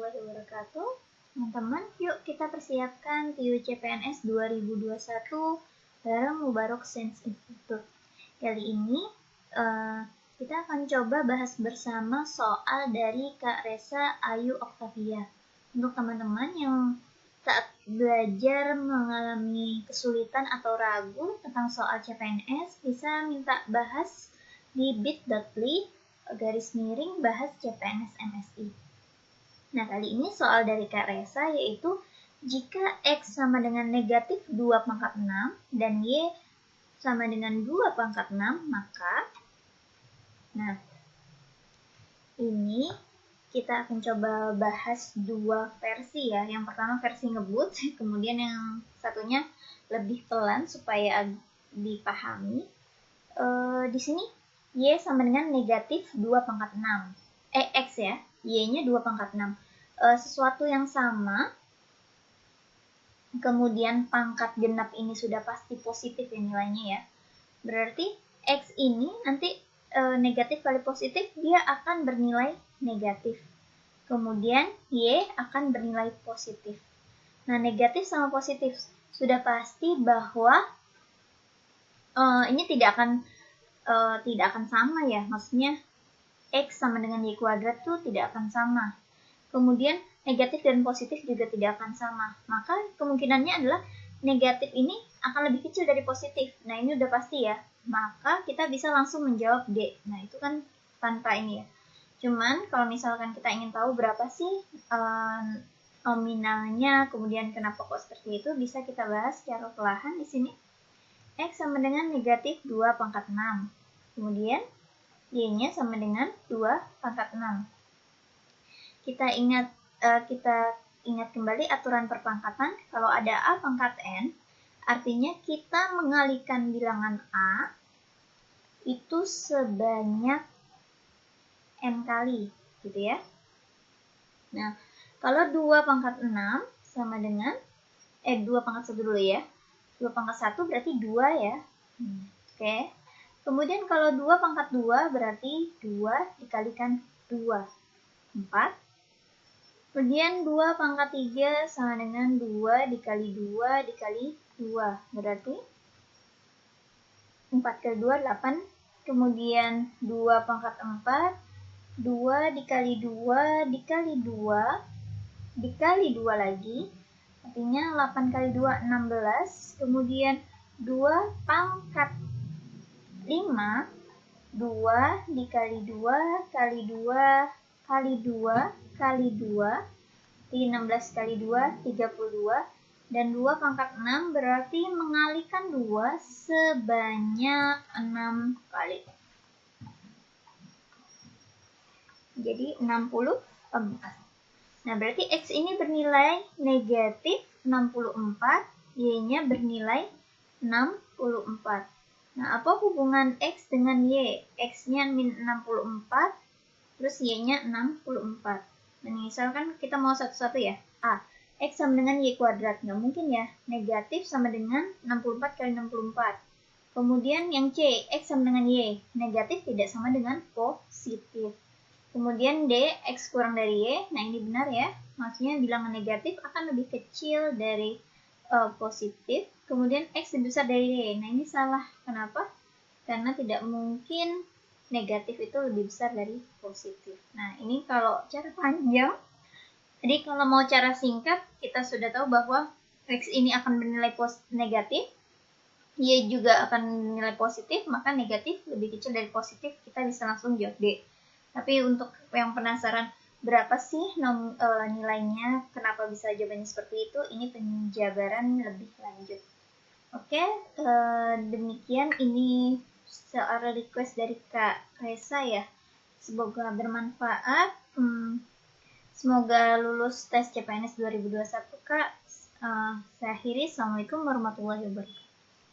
warahmatullahi wabarakatuh. Teman-teman, yuk kita persiapkan TIU CPNS 2021 bareng Mubarak Science Institute. Kali ini kita akan coba bahas bersama soal dari Kak Resa Ayu Oktavia. Untuk teman-teman yang saat belajar mengalami kesulitan atau ragu tentang soal CPNS, bisa minta bahas di bit.ly/bahas CPNS MSI. Nah, kali ini soal dari Kak Resa yaitu jika X sama dengan negatif 2 pangkat 6 dan Y sama dengan 2 pangkat 6, maka ini kita akan coba bahas dua versi ya. Yang pertama versi ngebut, kemudian yang satunya lebih pelan supaya dipahami. Di sini Y sama dengan negatif 2 pangkat 6. X ya, Y-nya 2 pangkat 6. Sesuatu yang sama, kemudian pangkat genap ini sudah pasti positif ya nilainya ya. Berarti X ini nanti negatif kali positif, dia akan bernilai negatif. Kemudian Y akan bernilai positif. Nah, negatif sama positif sudah pasti bahwa ini tidak akan sama ya. Maksudnya X sama dengan Y kuadrat tuh tidak akan sama. Kemudian negatif dan positif juga tidak akan sama. Maka kemungkinannya adalah negatif ini akan lebih kecil dari positif. Nah, ini udah pasti ya. Maka kita bisa langsung menjawab D. Nah, itu kan tanpa ini ya. Cuman kalau misalkan kita ingin tahu berapa sih nominalnya, kemudian kenapa kok seperti itu, bisa kita bahas secara perlahan di sini. X sama dengan negatif 2 pangkat 6. Kemudian Y-nya sama dengan 2 pangkat 6. Kita ingat kembali aturan perpangkatan. Kalau ada A pangkat N, artinya kita mengalihkan bilangan A itu sebanyak N kali, gitu ya. Nah, kalau 2 pangkat 6 sama dengan 2 pangkat 1 dulu ya. 2 pangkat 1 berarti 2 ya. Oke. Kemudian kalau 2 pangkat 2 berarti 2 dikalikan 2. 4. Kemudian 2 pangkat 3 sama dengan 2 dikali 2 dikali 2. Berarti 4 kali 2, 8. Kemudian 2 pangkat 4, 2 dikali 2 dikali 2 dikali 2 lagi. Artinya 8 kali 2, 16. Kemudian 2 pangkat 5, 2 dikali 2 kali 2 kali 2 kali 2, di 16 kali 2, 32, dan 2 pangkat 6 berarti mengalihkan 2 sebanyak 6 kali. Jadi 64. Nah, berarti X ini bernilai negatif 64, Y-nya bernilai 64. Nah, apa hubungan X dengan Y? X-nya min 64, terus Y-nya 64. Nah, misalkan kita mau satu-satu ya. A, X sama dengan Y kuadrat. Nggak mungkin ya. Negatif sama dengan 64 kali 64. Kemudian yang C, X sama dengan Y. Negatif tidak sama dengan positif. Kemudian D, X kurang dari Y. Nah, ini benar ya. Maksudnya bilangan negatif akan lebih kecil dari positif. Kemudian X lebih besar dari Y. Nah, ini salah. Kenapa? Karena tidak mungkin negatif itu lebih besar dari positif. Nah, ini kalau cara panjang. Jadi kalau mau cara singkat, kita sudah tahu bahwa X ini akan bernilai negatif, Y juga akan bernilai positif, maka negatif lebih kecil dari positif, kita bisa langsung jawab D. Tapi untuk yang penasaran berapa sih nilainya, kenapa bisa jawabannya seperti itu, ini penjabaran lebih lanjut. Oke, demikian ini soal request dari Kak Resa ya. Semoga bermanfaat. Semoga lulus tes CPNS 2021 Kak. Saya akhiri. Assalamualaikum warahmatullahi wabarakatuh.